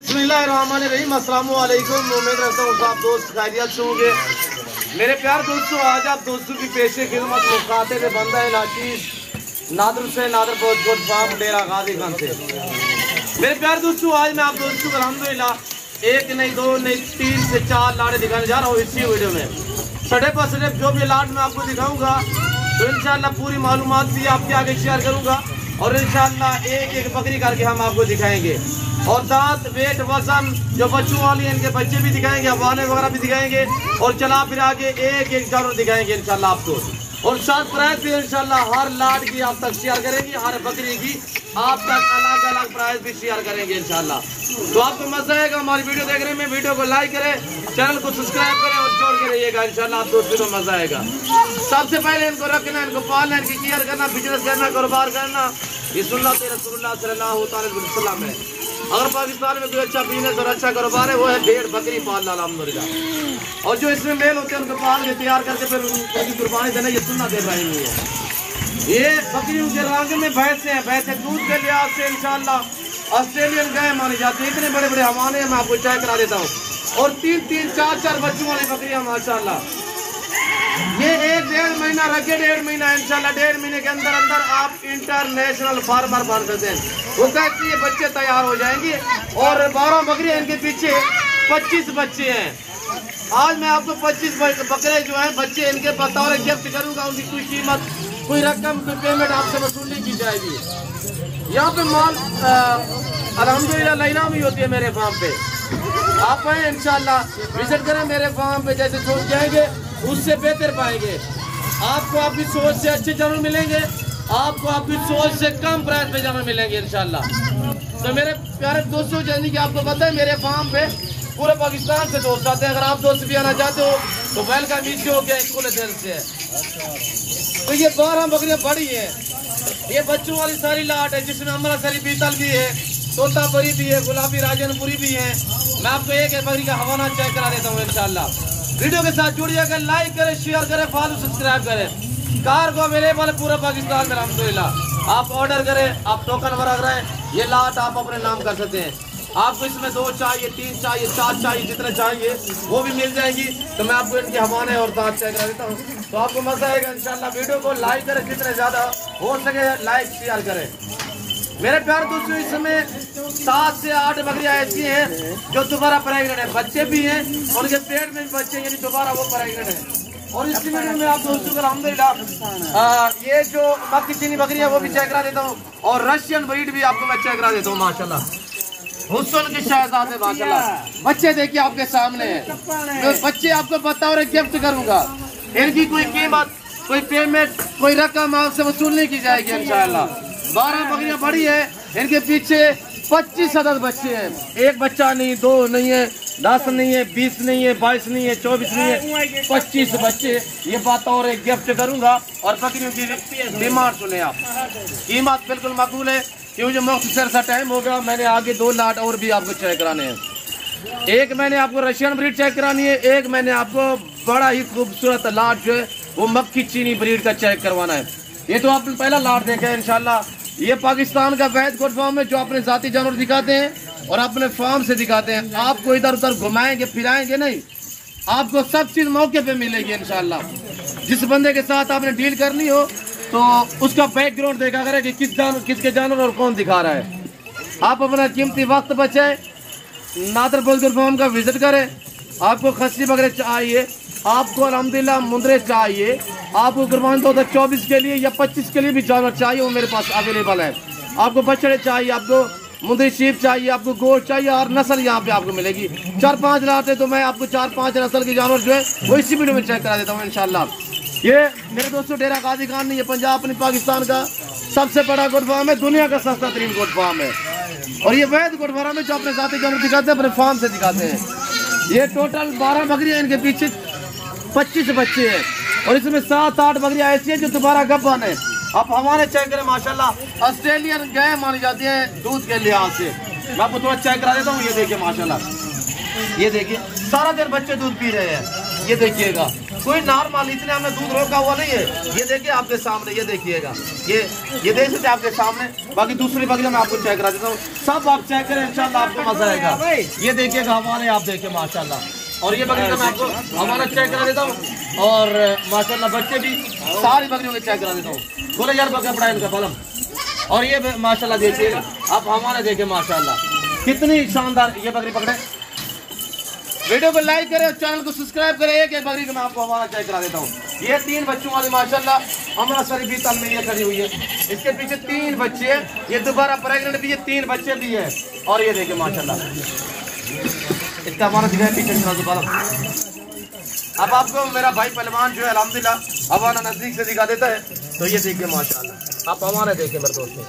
बिस्मिल्लाहिर्रहमानिर्रहीम। अस्सलामु अलैकुम। उम्मीद रखता हूँ आप दोस्त खैरियत से होंगे। मेरे प्यार दोस्तों, आज आप दोस्तों की पेशे खिदमत मुखातिब बंदा है नाचीज नादर से नादर बहुत गुड फार्म डेरा गाजी खान से। मेरे प्यार दोस्तों, आज मैं आप दोस्तों को अल्हम्दुलिल्लाह एक नहीं दो नहीं 3 से 4 लाड़े दिखाने जा रहा हूँ इसी वीडियो में। सड़े पर सड़े जो भी लाट मैं आपको दिखाऊंगा तो इंशाल्लाह पूरी मालूमात भी आपके आगे शेयर करूंगा और इंशाल्लाह एक एक बकरी करके हम आपको दिखाएंगे और दांत वेट वजन जो बच्चों वाली है इनके बच्चे भी दिखाएंगे, अफवाने वगैरह भी दिखाएंगे और चला फिर आगे एक एक जानवर दिखाएंगे इंशाल्लाह आपको। और साथ प्राइस भी इंशाल्लाह हर लाट की आप तक शेयर करेंगे, हर बकरी की आप तक अलग अलग प्राइस भी शेयर करेंगे इंशाल्लाह। तो आपको मजा आएगा हमारी वीडियो देख रहे हैं। वीडियो को लाइक करें, चैनल को सब्सक्राइब करें और जोड़ के रहिएगा इंशाल्लाह। आप दोस्तों को मजा आएगा। सबसे पहले इनको रखना, इनको पालना, इनकी केयर करना, बिजनेस करना, कारोबार करना, ये सुन्नत रसूलुल्लाह सल्लल्लाहु अलैहि वसल्लम है। अगर पाकिस्तान में कोई अच्छा बिजनेस और अच्छा कारोबार है वो है भेड़ बकरी पालना अल्हम्दुलिल्लाह। और जो इसमें मेल होते हैं उनको पाल के तैयार करके फिर उनकी कुर्बानी देना, ये सुन्नत इब्राहिमी है। ये बकरियों के रंग में भैंसे हैं, भैंसे दूध के लिहाज से इंशाल्लाह ऑस्ट्रेलियन गाय मानी जाती है। इतने बड़े बड़े हवाने मैं आपको चेक करा देता हूँ। और 3-3, 4-4 बच्चों वाली बकरियां माशाल्लाह। ये 1-1.5 महीना रखे, 1.5 महीना इंशाल्लाह 1.5 महीने के अंदर अंदर आप इंटरनेशनल फार्मर बन सकते हैं। वो कहते हैं बच्चे तैयार हो जाएंगे और 12 बकरियां इनके पीछे 25 बच्चे हैं। आज मैं आपको 25 बकरे जो हैं बच्चे इनके बतौर गिफ्ट करूंगा। उनकी कोई कीमत, कोई रकम, कोई पेमेंट आपसे वसूल नहीं की जाएगी। यहाँ पे माल अल्हम्दुलिल्लाह लाइना भी होती है मेरे फार्म पे। आप आए इंशाल्लाह विजिट करें मेरे फार्म पे, जैसे सोच जाएंगे उससे बेहतर पाएंगे। आपको आपकी सोच से अच्छे जानवर मिलेंगे, आपको आपकी सोच से कम प्राइस पे जानवर मिलेंगे इंशाल्लाह। तो मेरे प्यारे दोस्तों, जैसे कि आपको पता है मेरे फार्म पे पूरे पाकिस्तान से दोस्त आते हैं। अगर आप दोस्त भी आना चाहते हो तो वेलकम ईजी हो गया खुले दिल से। तो ये 12 बकरियां बड़ी है, ये बच्चों वाली सारी लाट है जिसमें अमृतसरी बीतल भी है, तोतापुरी भी है, गुलाबी राजनपुरी भी है। मैं आपको एक बकरी का हवाना चेक करा देता हूँ इंशाल्लाह। वीडियो के साथ जुड़ जाकर लाइक करें, शेयर करें, फॉलो सब्सक्राइब करें। कार को अवेलेबल है पूरा पाकिस्तान में अल्हम्दुलिल्लाह। आप ऑर्डर करें, आप टोकन भरा करें, ये लाट आप अपने नाम कर सकते हैं। आपको इसमें 2 चाहिए, 3 चाहिए, 4 चाहिए, जितने चाहिए वो भी मिल जाएंगी। तो मैं आपको इनके हवाने और दांत चेक करा देता हूँ तो आपको मजा आएगा इंशाल्लाह। वीडियो को लाइक करें, जितने ज्यादा हो सके लाइक शेयर करें। मेरे प्यार दोस्तों, इस समय 7 से 8 बकरियां ऐसी हैं जो दोबारा प्रेग्नेंट है, बच्चे भी हैं और उनके पेट में भी बच्चे यानी दोबारा वो प्रेग्नेंट है। और इस वीडियो में आप दोस्तों को अल्हम्दुलिल्लाह ये जो मक्की चीनी बकरियां वो भी चेक करा देता हूँ और रशियन ब्रीड भी आपको मैं चेक करा देता हूँ माशाल्लाह। हुस्न की शहजाद है माशाल्लाह। बच्चे देखिए आपके सामने है, तो बच्चे आपको बताओ और गिफ्ट करूंगा। इनकी कोई कीमत, कोई पेमेंट, कोई रकम आपसे वसूल नहीं की जाएगी इंशाल्लाह। 12 बकरियां बड़ी है, इनके पीछे 25 अदद बच्चे हैं। एक बच्चा नहीं, 2 नहीं है, 10 नहीं है, 20 नहीं है, 22 नहीं है, 24 नहीं है, 25 बच्चे। ये बात और एक गिफ्ट करूंगा। और बकरियों की डिमांड सुने आप, कीमत बिल्कुल माकूल है क्योंकि मुख्तसर सा टाइम हो गया। मैंने आगे 2 लाट और भी आपको चेक कराने हैं। एक मैंने आपको रशियन ब्रीड चेक करानी है, एक मैंने आपको बड़ा ही खूबसूरत लाट जो है वो मक्की चीनी ब्रीड का चेक करवाना है। ये तो आपने पहला लाट देखा है इंशाल्लाह। ये पाकिस्तान का वैद गोट फार्म है जो अपने जाती जानवर दिखाते हैं और अपने फार्म से दिखाते हैं। आपको इधर उधर घुमाएंगे फिराएंगे नहीं, आपको सब चीज मौके पे मिलेगी इंशाल्लाह। जिस बंदे के साथ आपने डील करनी हो तो उसका बैकग्राउंड देखा करें कि किसके जानवर और कौन दिखा रहा है। आप अपना कीमती वक्त बचाए, नादर गोट फार्म का विजिट करें। आपको खस्सी बकरे चाहिए, आपको अल्हम्दुलिल्लाह मुंदरे चाहिए, आपको कुर्बान 2024 के लिए या 25 के लिए भी जानवर चाहिए वो मेरे पास अवेलेबल है। आपको बछड़े चाहिए, आपको मुंदरी शीप चाहिए, आपको गोश्त चाहिए, और नस्ल यहाँ पे आपको मिलेगी। 4-5 लाट है तो मैं आपको 4-5 नस्ल के जानवर जो है वो इसी वीडियो में चेक करा देता हूँ इंशाल्लाह। ये मेरे दोस्तों डेरा गाजी खान नहीं, ये पंजाब अपनी पाकिस्तान का सबसे बड़ा गोट फार्म है, दुनिया का सस्ता तरीन गोट फार्म है। और ये वैद गोट फार्म है जो अपने जाती जानवर दिखाते हैं, अपने फार्म से दिखाते हैं। ये टोटल 12 बकरियां, इनके पीछे 25 बच्चे हैं और इसमें 7-8 बकरियां ऐसी हैं जो दोबारा गब्बान है। आप हमारे चेक करें माशाल्लाह, ऑस्ट्रेलियन गाय मानी जाती है दूध के लिहाज से। मैं आपको थोड़ा चेक करा देता हूँ। ये देखिए माशाल्लाह, ये देखिए सारा दिन बच्चे दूध पी रहे हैं। ये देखिएगा कोई नॉर्मल इतने हमने दूध रोका हुआ नहीं है। ये देखिए आपके सामने, ये देखिएगा, ये देख सकते आपके सामने। बाकी दूसरी बकरियां मैं आपको चेक करा देता हूँ, सब आप चेक करें, इंशाल्लाह आपको मजा आएगा। ये देखिएगा हमारे, आप देखिए माशाल्लाह। और ये बकरी मैं आपको हमारा चेक करा देता हूँ। और माशाल्लाह बच्चे भी सारी बकरियों के चेक करा देता हूँ। बोले यार बकरा पड़ा इनका फलम। और ये माशाल्लाह देखिएगा आप हमारे, देखे माशाल्लाह कितनी शानदार ये बकरी पकड़े। वीडियो को लाइक करें और चैनल को सब्सक्राइब करें। एक बकरी को मैं आपको हमारा चेक करा देता हूँ। ये 3 बच्चों वाली माशाल्लाह हमारा शरीफी तल में ये खड़ी हुई है। इसके पीछे 3 बच्चे, ये दोबारा प्रेग्नेंट भी है, 3 बच्चे भी है। और ये देखे माशाल्लाह, इसका हमारा दिखाए पीछे दोबारा। अब आपको मेरा भाई पहलवान जो है अल्हम्दुलिल्लाह हमारा नजदीक से दिखा देता है। तो ये देखिए माशाल्लाह आप हमारे देखें मेरे दोस्तों,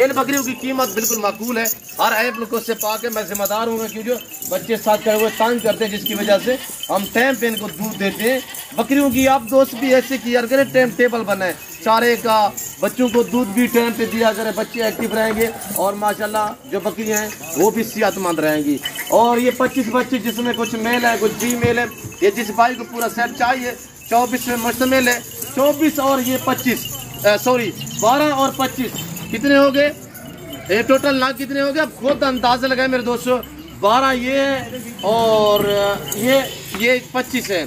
इन बकरियों की कीमत बिल्कुल माकूल है। हर ऐप लोगों से पाके मैं जिम्मेदार हूँ क्योंकि जो बच्चे साथ खड़े हुए तंग करते हैं, जिसकी वजह से हम टाइम पे इनको दूध देते हैं। बकरियों की आप दोस्त भी ऐसे किया करें, टाइम टेबल बनाए चारे का, बच्चों को दूध भी टाइम पे दिया करें, बच्चे एक्टिव रहेंगे और माशाल्लाह जो बकरियाँ हैं वो भी सेहतमंद रहेंगी। और ये 25 बच्चे जिसमें कुछ मेल है कुछ फीमेल है, ये जिस भाई को पूरा सेट चाहिए 24 में मुश्तमिल है। 24 और ये 25 12 और 25 कितने हो गए, ये टोटल नाग कितने हो गए आप खुद अंदाजा लगाए मेरे दोस्तों। 12 ये है और ये 25 है,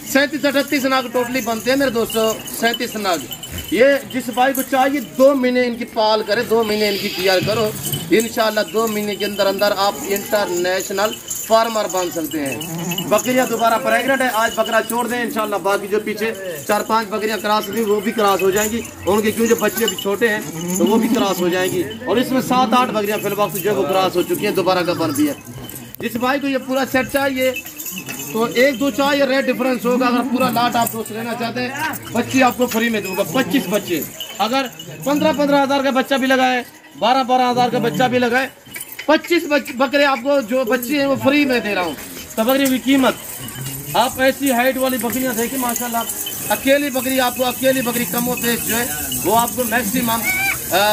37-38 नाग टोटली बनते हैं मेरे दोस्तों, 37 नाग। ये जिस भाई को चाहिए 2 महीने इनकी पाल करे, 2 महीने इनकी केयर करो, इंशाल्लाह 2 महीने के अंदर अंदर आप इंटरनेशनल फार्मर बन सकते हैं। बकरियां दोबारा प्रेग्नेंट है, आज बकरा छोड़ दें इंशाल्लाह, बाकी जो पीछे 4-5 बकरियां क्रॉस हुई वो भी क्रॉस हो जाएंगी उनके, क्यों जो बच्चे अभी छोटे हैं तो वो भी क्रॉस हो जाएंगी। और इसमें 7-8 बकरियां फिल वक्त जो वो क्रॉस हो चुकी हैं, दोबारा गबन भी है। जिस भाई को ये पूरा सेट चाहिए तो 1-2 चाहिए रेट डिफरेंस होगा। अगर पूरा लाट आप दोस्त लेना चाहते हैं, बच्चे आपको फ्री में दूंगा 25 बच्चे। अगर 15-15 हज़ार का बच्चा भी लगाए, 12-12 हज़ार का बच्चा भी लगाए, 25 बकरे आपको जो बच्चे हैं वो फ्री में दे रहा हूँ। तो बकरी की कीमत आप ऐसी हाइट वाली बकरियाँ देखिए माशाल्लाह, अकेली बकरी आपको, अकेली बकरी कमो पेश जो है वो आपको मैक्सिमम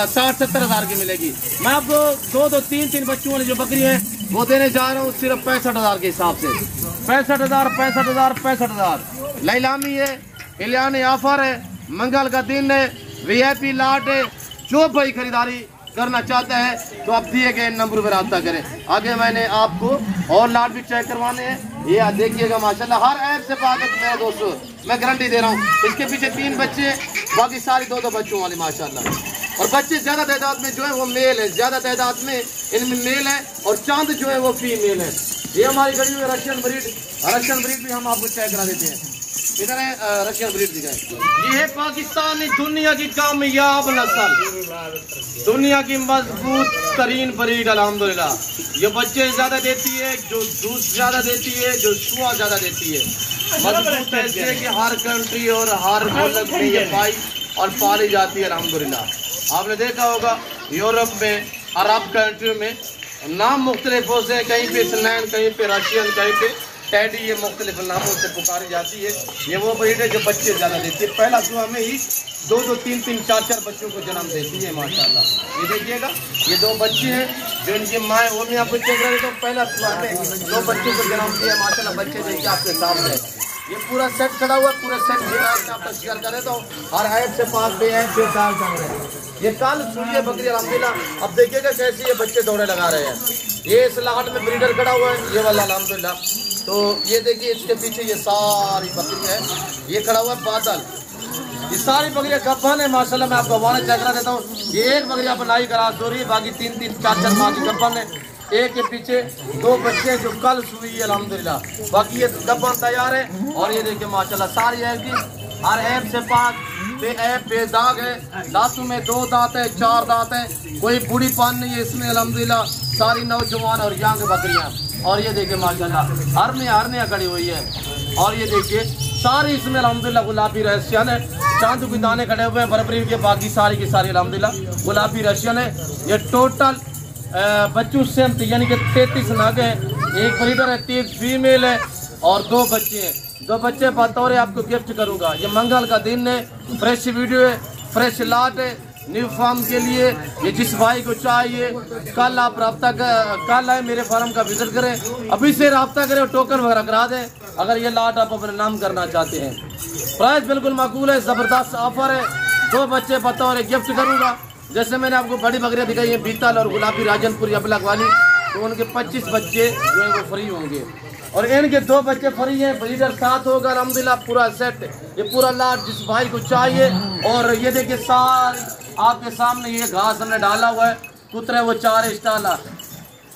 60-70 हज़ार की मिलेगी। मैं आपको 2-2, 3-3 बच्चों वाली जो बकरी है वो देने जा रहा हूँ सिर्फ 65 हज़ार के हिसाब से। 65 हज़ार लैलामी है, इलियानी ऑफर है, मंगल का दिन है, VIP लाट है। जो भाई खरीदारी करना चाहता है तो आप दिए गए नंबर पर रब्ता करें। आगे मैंने आपको और लाट भी चेक करवाने हैं, ये देखिएगा माशाल्लाह हर ऐप से पाके मेरे दोस्तों मैं गारंटी दे रहा हूँ। इसके पीछे 3 बच्चे, बाकी सारी 2-2 बच्चों वाली माशाल्लाह। और बच्चे ज़्यादा तादाद में जो है वो मेल है, ज़्यादा तादाद में इनमें मेल है और चांद जो है वो फीमेल है। ये हमारी गड़ी हुई रशियन ब्रीड भी हम आपको चेक करा देते हैं। इधर है रशियन ब्रीड दिखाए। ये है पाकिस्तानी दुनिया की कामयाब नस्ल, दुनिया की मजबूत तरीन ब्रीड अल्हम्दुलिल्लाह। ये बच्चे ज़्यादा देती है, जो दूध ज़्यादा देती है, जो सुआ ज़्यादा देती है। मजबूत ऐसे कि हर कंट्री और हर मुल्क में ये पाई और पाली जाती है अल्हम्दुलिल्लाह। आपने देखा होगा यूरोप में, अरब कंट्री में नाम मुख्तलिफ होते हैं, कहीं पे स्लैन, कहीं पे रशियन, कहीं पे टैडी, ये मुख्तलिफ नामों से पुकारी जाती है। ये वो ब्रीड है जो बच्चे ज़्यादा देती है, पहला सुबह में ही 2-2, 3-3, 4-4 बच्चों को जन्म देती है माशाल्लाह। ये देखिएगा ये 2 बच्चे हैं जो इनकी माँ है, वो मैं आपको चेक कर देता हूँ। पहला सुबह में 2 बच्चों को जन्म दिया माशाल्लाह। बच्चे देखिए आपके सामने, ये पूरा सेट खड़ा हुआ, पूरा सेट आपका शेयर कर देता हूँ। हर ऐप से 5 पे हैं, 6 साल चल रहे हैं। ये कल सुनिए बकरी अल्हम्दुलिल्लाह। अब देखिएगा कैसे ये बच्चे दौड़े लगा रहे हैं। ये इस लाट में ब्रीडर खड़ा हुआ है, ये वाला अल्हम्दुलिल्लाह। तो ये देखिए इसके पीछे ये सारी बकरी है, ये खड़ा हुआ है बादल। ये सारी बकरियां गब्बन है माशाल्लाह। मैं आपको वाला चेक करा देता हूँ। ये एक बकरी आप लाई क्रॉस हो रही है, बाकी 3-3, 4-4 माँ की गब्बन है। एक के पीछे 2 बच्चे जो कल सुई है अल्हम्दुलिल्लाह, बाकी ये गब्बन तैयार है। और ये देखिए माशाल्लाह सारी ऐप की, हर ऐप से 5 पे ऐप बेदाग है, दांतों में 2 दांत है, 4 दांत है, कोई बूढ़ी पान नहीं है इसमें अल्हम्दुलिल्लाह। सारी नौजवान और यंग बकरियां। और ये देखिए माशाल्लाह हरनिया खड़ी हुई है। और ये देखिए सारी इसमें अल्हम्दुलिल्लाह गुलाबी रशियन है, चांद के दाने खड़े हुए हैं बरबरी के, बाकी सारी की सारी अल्हम्दुलिल्लाह गुलाबी रशियन है। ये टोटल बच्चों से यानी कि 33 नाग है, एक ब्रीडर है, 3 फीमेल है और 2 बच्चे हैं। 2 बच्चे बतौर आपको गिफ्ट करूंगा। ये मंगल का दिन है, फ्रेश वीडियो है, फ्रेश लाट है न्यू फार्म के लिए। ये जिस भाई को चाहिए कल आप कल आए मेरे फार्म का विजिट करें, अभी से रब्ता करें, टोकन वगैरह करा दें। अगर ये लाट आप अपने नाम करना चाहते हैं। प्राइस बिल्कुल माकूल है, ज़बरदस्त ऑफर है। 2 बच्चे बतौर गिफ्ट करूँगा। जैसे मैंने आपको बड़ी बकरियाँ दिखाई है, बीतल और गुलाबी राजनपुरी अबलग वाली, तो उनके 25 बच्चे जो है वो फ्री होंगे। और इनके 2 बच्चे फ्री हैं, ब्रीडर साथ होगा अल्हम्दुलिल्लाह, पूरा सेट। ये पूरा लाट जिस भाई को चाहिए। और ये देखिए सारी आपके सामने ये घास हमने डाला हुआ है, कुतरे वो 4 डाला।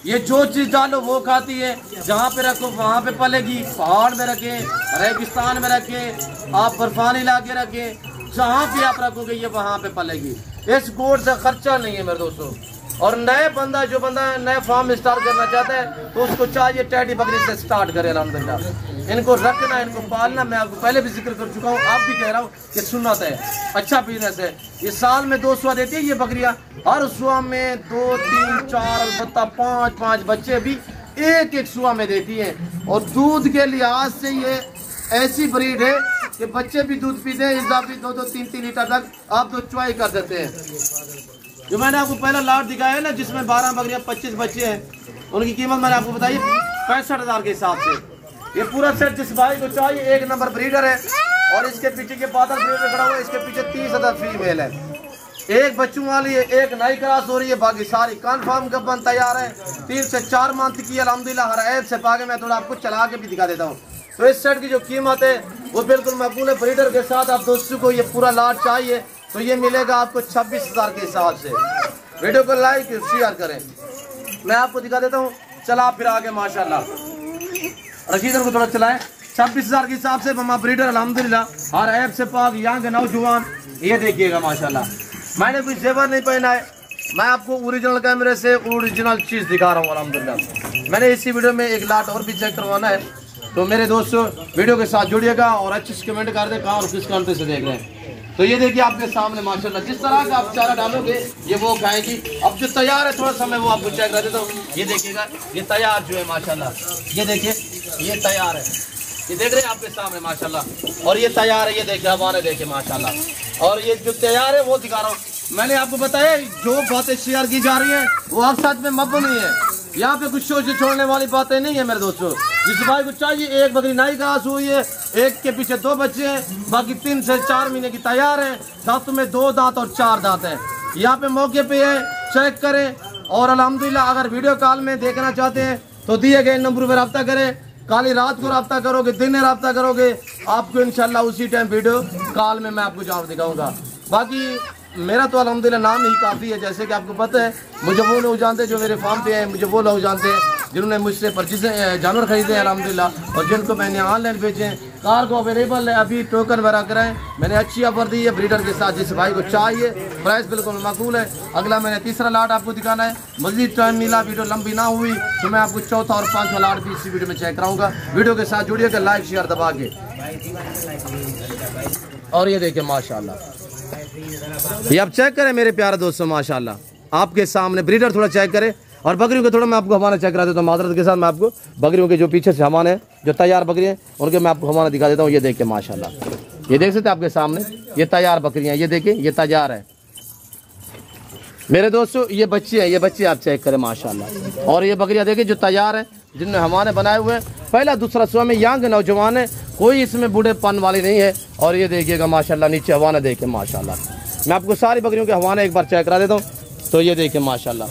ये जो चीज़ डालो वो खाती है, जहाँ पे रखो वहाँ पे पलेगी। पहाड़ में रखें, रेगिस्तान में रखें, आप बर्फानी इलाके रखें, जहाँ भी आप रखोगे ये वहाँ पे पलेगी। इस गोट से खर्चा नहीं है मेरे दोस्तों। और नए बंदा जो बंदा नए फार्म स्टार्ट करना चाहता है तो उसको चाहिए टैडी बकरी से स्टार्ट करे अल्हम्दुलिल्लाह। इनको रखना, इनको पालना, मैं आपको पहले भी जिक्र कर चुका हूँ, आप भी कह रहा हूँ कि सुन्नत है, अच्छा बिजनेस है। ये साल में 2 सुआ देती है ये बकरियाँ, हर सुआ में 2, 3, 4 अलबत्ता 5 बच्चे भी एक सुआ में देती हैं। और दूध के लिहाज से ये ऐसी ब्रीड है कि बच्चे भी दूध पीते हैं, इजाफी 2-2, 3-3 लीटर तक आप तो चॉइस कर सकते हैं। जो मैंने आपको पहला लाट दिखाया है ना, जिसमें 12 बकरियां 25 बच्चे हैं, उनकी कीमत मैंने आपको बताई 65,000 के हिसाब से। ये पूरा सेट जिस भाई को चाहिए, 1 नंबर ब्रीडर है। और इसके पीछे के बादल ब्रीडर खड़ा हुआ है, इसके पीछे 30,000 फीमेल है। 1 बच्चों वाली है, 1 नई क्रॉस हो रही है, बाकी सारी कन्फर्म गब्बन तैयार है। 3 से 4 मंथ की अल्हम्दुलिल्लाह, हर ऐप से पाके मैं थोड़ा आपको चला के भी दिखा देता हूँ। तो इस सेट की जो कीमत है वो बिल्कुल मकबूल है। ब्रीडर के साथ आप दोस्तों को ये पूरा लाट चाहिए तो ये मिलेगा आपको 26,000 के हिसाब से। वीडियो को लाइक शेयर करें। मैं आपको दिखा देता हूँ, चला फिर आगे माशाल्लाह। रशीदर को थोड़ा चलाएं। 26,000 के हिसाब से ममा ब्रीडर अल्हम्दुलिल्लाह, हर ऐप से पाक यंग नौजवान। ये देखिएगा माशाल्लाह, मैंने कोई जेवर नहीं पहना है, मैं आपको ओरिजिनल कैमरे से ओरिजिनल चीज़ दिखा रहा हूँ अल्हम्दुलिल्लाह। मैंने इसी वीडियो में एक लाट और भी चेक करवाना है। तो मेरे दोस्तों वीडियो के साथ जुड़िएगा और अच्छे से कमेंट कर दें कहाँ और किस कंट्री से देख रहे हैं। तो ये देखिए आपके सामने माशाल्लाह, जिस तरह का आप चारा डालोगे ये वो खाएगी। अब जो तैयार है थोड़ा सा मैं वो आपको चेक कर देता हूँ। ये देखिएगा, ये तैयार जो है माशाल्लाह, ये देखिए ये तैयार है, ये देख रहे हैं आपके सामने माशाल्लाह। और ये तैयार है, ये देखिए हमारे देखिए माशाल्लाह। और ये जो तैयार है वो दिखा रहा हूँ। मैंने आपको बताया जो बातें शेयर की जा रही हैं वो अब सच में मबनी है, यहाँ पे कुछ सोच छोड़ने वाली बातें नहीं है मेरे दोस्तों। जिस भाई को चाहिए, 1 बकरी नई घास हुई है, 1 के पीछे 2 बच्चे हैं, बाकी 3 से 4 महीने की तैयार है, साथ में 2 दांत और 4 दांत है। यहाँ पे मौके पे है, चेक करें। और अल्हम्दुलिल्लाह अगर वीडियो कॉल में देखना चाहते हैं तो दिए गए नंबर पर रब्ता करें। काली रात को रब्ता करोगे, दिन में रब्ता करोगे, आपको इंशाल्लाह उसी टाइम वीडियो कॉल में मैं आपको जवाब दिखाऊंगा। बाकी मेरा तो अल्हम्दुलिल्लाह नाम ही काफ़ी है। जैसे कि आपको पता है, मुझे वो लोग जानते हैं जो मेरे फार्म पे हैं, मुझे वो लोग जानते हैं जिन्होंने मुझसे परचेज जानवर खरीदे हैं अल्हम्दुलिल्लाह, और जिनको मैंने ऑनलाइन भेजे हैं। कार को अवेलेबल है, अभी टोकन वगैरह कराएं। मैंने अच्छी ऑफर दी है ब्रीडर के साथ, जिस भाई को चाहिए। प्राइस बिल्कुल माकूल है। अगला मैंने तीसरा लाट आपको दिखाना है। मज़ीद टाइम मिला, वीडियो लंबी ना हुई तो मैं आपको चौथा और 5वां लाट भी इसी वीडियो में चेक कराऊंगा। वीडियो के साथ जुड़िएगा, लाइक शेयर दबा के। और ये देखिए माशाल्लाह, ये आप चेक करें मेरे प्यारे दोस्तों माशाल्लाह, आपके सामने ब्रीडर थोड़ा चेक करें। और बकरियों के थोड़ा मैं आपको हमारा चेक करा देता हूँ माजरत के साथ। मैं आपको बकरियों के जो पीछे से हमारे हैं, जो तैयार बकरी हैं, उनके मैं आपको हमारा दिखा देता हूँ। ये देखिए माशाल्लाह, ये देख सकते हैं आपके सामने, ये तैयार बकरियाँ, ये देखिए ये तैयार है मेरे दोस्तों। ये बच्चे हैं, ये बच्चे आप चेक करें माशाल्लाह। और ये बकरियाँ देखिए जो तैयार हैं, जिनने हमारे बनाए हुए हैं, पहला दूसरा सुआ में यंग नौजवान है, कोई इसमें बूढ़ेपन वाली नहीं है। और ये देखिएगा माशाल्लाह, नीचे हवाना देखिए माशाल्लाह। मैं आपको सारी बकरियों के हवाना एक बार चेक करा देता हूँ। तो ये देखिए माशाल्लाह,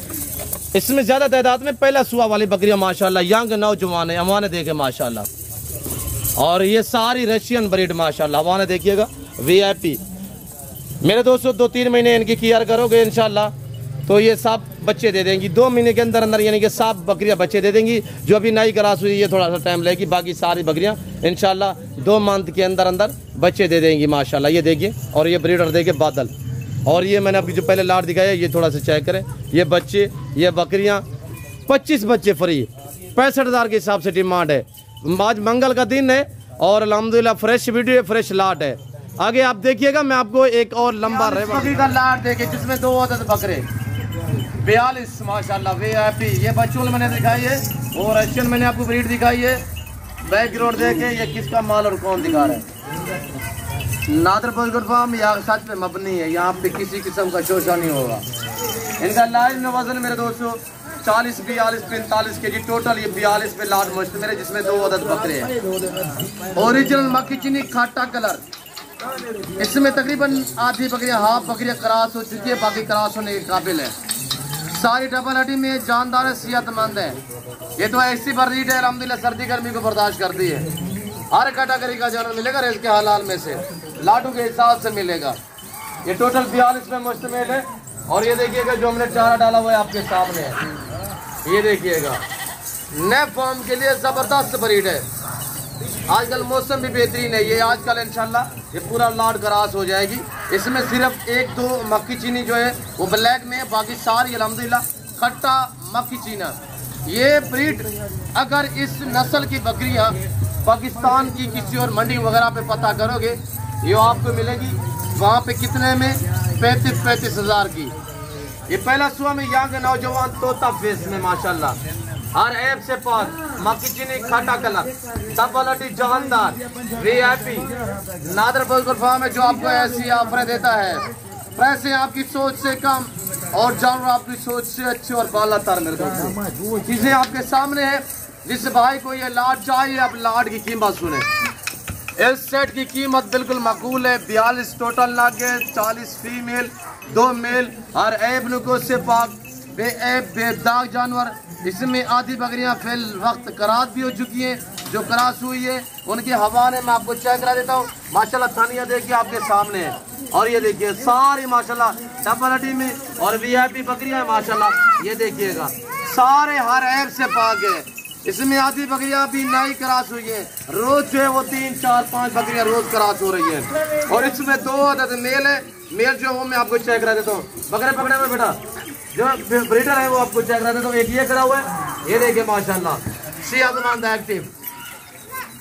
इसमें ज़्यादा तादाद में पहला सुआ वाली बकरियाँ माशाल्लाह, यंग नौजवान है, हवाना देखे माशाल्लाह। और ये सारी रशियन ब्रीड माशाल्लाह, हवाना देखिएगा VIP। मेरे दोस्तों 2-3 महीने इनकी केयर करोगे इंशाल्लाह तो ये सब बच्चे दे देंगी 2 महीने के अंदर अंदर, यानी कि सब बकरियां बच्चे दे देंगी। जो अभी नई क्रॉस हुई ये थोड़ा सा टाइम लगेगी, बाकी सारी बकरियां इंशाल्लाह 2 मंथ के अंदर अंदर बच्चे दे देंगी माशाल्लाह। ये देखिए, और ये ब्रीडर देखिए बादल। और ये मैंने आपकी जो पहले लाट दिखाया ये थोड़ा सा चेक करें। ये बच्चे, ये बकरियाँ, 25 बच्चे फ्री, 65,000 के हिसाब से डिमांड है। आज मंगल का दिन है और अल्हम्दुलिल्लाह फ्रेश वीडियो, फ्रेश लाट है। आगे आप देखिएगा, मैं आपको एक और लंबा बकरी का लाट देखिए जिसमें 2 अदद बकरे, 42 माशाल्लाह VIP। ये बच्चों मैंने दिखाई है और रशियन मैंने आपको ब्रीड दिखाई है। बैकग्राउंड देखे ये किसका माल और कौन दिखा रहा है। नादर पोल्ट्री फार्म यहाँ सच पे मबनी है, यहाँ पे किसी किस्म का शोषा नहीं होगा। इनका लाइव में वजन मेरे दोस्तों 40, 42, 45 kg टोटल। ये 42 पे लाट मस्त मेरे, जिसमें 2 अदद बकरे हैं। ओरिजिनल मक्खी चीनी खाटा कलर। इसमें तकरीबन आधी बकरियां, हाफ बकरियां क्रॉस हो चुकी है, बाकी क्रॉस होने के काबिल है। सारी डबल हड्डी में जानदार है, सेहतमंद है। ये तो ऐसी ब्रीड है अल्हम्दुलिल्लाह, सर्दी गर्मी को बर्दाश्त करती है। हर कैटेगरी का जानवर मिलेगा रेस के हालात में से, लाटू के हिसाब से मिलेगा। ये टोटल 42 में मुश्तमिल है। और ये देखिएगा जो हमने चारा डाला हुआ है आपके सामने है, ये देखिएगा। नए फॉर्म के लिए ज़बरदस्त ब्रीड है। आजकल मौसम भी बेहतरीन है। ये आजकल इंशाल्लाह ये पूरा लाट क्रॉस हो जाएगी। इसमें सिर्फ 1-2 मक्खी चीनी जो है वो ब्लैक में है, बाकी सारी अल्हम्दुलिल्लाह खट्टा मक्खी चीना। ये ब्रीड अगर इस नस्ल की बकरियां पाकिस्तान की किसी और मंडी वगैरह पे पता करोगे, ये आपको मिलेगी वहाँ पे कितने में 35 हज़ार की। ये पहला सुबह में यहाँ के नौजवान तोता फेस में माशाल्लाह, हर ऐप से पास, मक्खी चीनी खाटा कलर, डबल हड्डी जानदार, VIP नादर बर्गर फार्म है जो आपको ऐसी ऑफर देता है। पैसे आपकी सोच से कम और जानवर आपकी सोच से अच्छे और बाला तार मेरे दोस्तों। चीजें आपके सामने है। जिस भाई को ये लाट चाहिए, अब लाट की कीमत सुने। इस सेट की कीमत बिल्कुल माकूल है। 42 टोटल नागे, 40 फीमेल, 2 मेल, हर ऐब नुको से पाक, बेऐब बेदाग जानवर। इसमें आधी बकरियां फिल वक्त करात भी हो चुकी हैं, जो क्रॉस हुई है उनके हवाले में आपको चेक करा देता हूँ। माशाल्लाह थानिया देखिए आपके सामने है। और ये देखिए सारी माशाल्लाह डबल हड्डी में और VIP बकरियां है माशाल्लाह। ये देखिएगा सारे हर ऐब से पाक है। इसमें आधी बकरियां भी नई क्रॉस हुई है। रोज जो है वो 3, 4, 5 बकरियां रोज क्रॉस हो रही है। और इसमें 2 अदद मेल है। मेल जो है वो मैं आपको चेक करा देता हूँ। बकरे पकड़े हुए बेटा जो ब्रीडर है वो आपको चेक करा देता हूँ। एक ये करा हुआ है, ये देखिए माशाल्लाह सेहतमंद एक्टिव।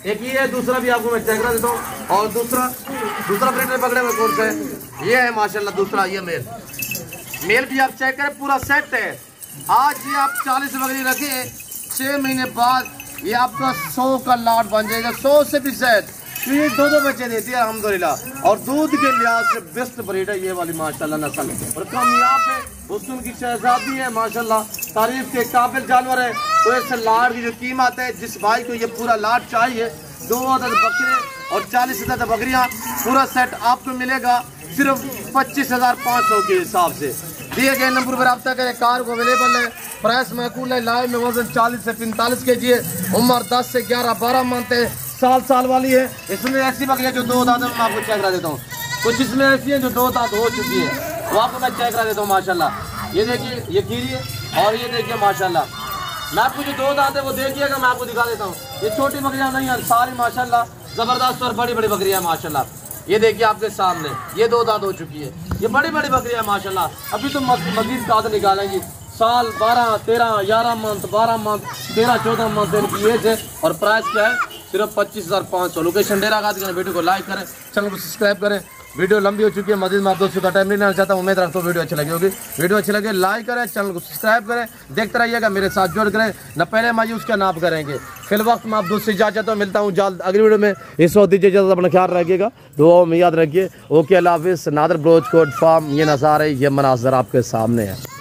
एक ये है, दूसरा भी आपको मैं चेक करा देता हूँ। और दूसरा ब्रीडर पकड़े हुए कौन सा है, ये है माशाल्लाह दूसरा, ये मेल भी आप चेक करें, पूरा सेट है। आज ये आप 40 बकरी रखें, 6 महीने बाद ये आपका 100 का लाट बन जाएगा, 100 से भी ज्यादा। ये 2 बच्चे देती है अल्हम्दुलिल्लाह। और दूध के लिहाज से बेस्ट ब्रीड है ये वाली माशाल्लाह नस्ल। और कामयाब है, हुस्न की शहजादी है माशाल्लाह, तारीफ के काबिल जानवर है। तो इस लाट की जो कीमत है, जिस भाई को ये पूरा लाट चाहिए, 2 अदद बकरे और 40 अदद बकरियाँ, पूरा सेट आपको मिलेगा सिर्फ 25,500 के हिसाब से। दिए गए नंबर पर रब्ता करें। कार को अवेलेबल है, प्राइस माकूल है। लाइव में वजन 40 से 45 kg है। उम्र 10 से 11-12 मंथ है, साल वाली है। इसमें ऐसी बकरियां जो 2 दांत, मैं आपको चेक करा देता हूँ। कुछ इसमें ऐसी हैं जो 2 दांत हो चुकी है, वो आपको मैं चेक करा देता हूँ माशाल्लाह। ये देखिए, ये कीजिए और ये देखिए माशाल्लाह। मैं आपको जो 2 दांत है वो देखिएगा, मैं आपको दिखा देता हूँ। ये छोटी बकरियां नहीं है, सारी माशाल्लाह जबरदस्त और बड़ी बड़ी बकरियां माशाल्लाह। ये देखिए आपके सामने, ये 2 दांत हो चुकी है। ये बड़ी बड़ी बकरियां माशाल्लाह। अभी तो मजीद दांत निकालेंगी। साल 12, 13, 11 मंथ, 12 मंथ, 13, 14 मंथ इनकी एज है। और प्राइस क्या है, सिर्फ 25,500। लोकेशन डेरा गाजी करें। वीडियो को लाइक करें, चैनल को सब्सक्राइब करें। वीडियो लंबी हो चुकी है, मजीद मैं आप दोस्तों का टाइम नहीं लेना चाहता हूँ। उम्मीद रखता हूँ वीडियो अच्छी लगी होगी। वीडियो अच्छी लगे लाइक करें, चैनल को सब्सक्राइब करें, देखते रहिएगा, मेरे साथ जुड़ करें। न पहले मायूस का नाप करेंगे। फिल वक्त मैं आप दोस्त से इजाजत हूँ, मिलता हूँ जल्द अगली वीडियो में। इस वक्त दीजिए इजाजत, अपना ख्याल रखिएगा, दुआओं में याद रखिए। ओके, अल्लाह हाफिज़। नादर ब्रोच कोट फार्म, ये नज़ारे, ये मनाजर आपके सामने है।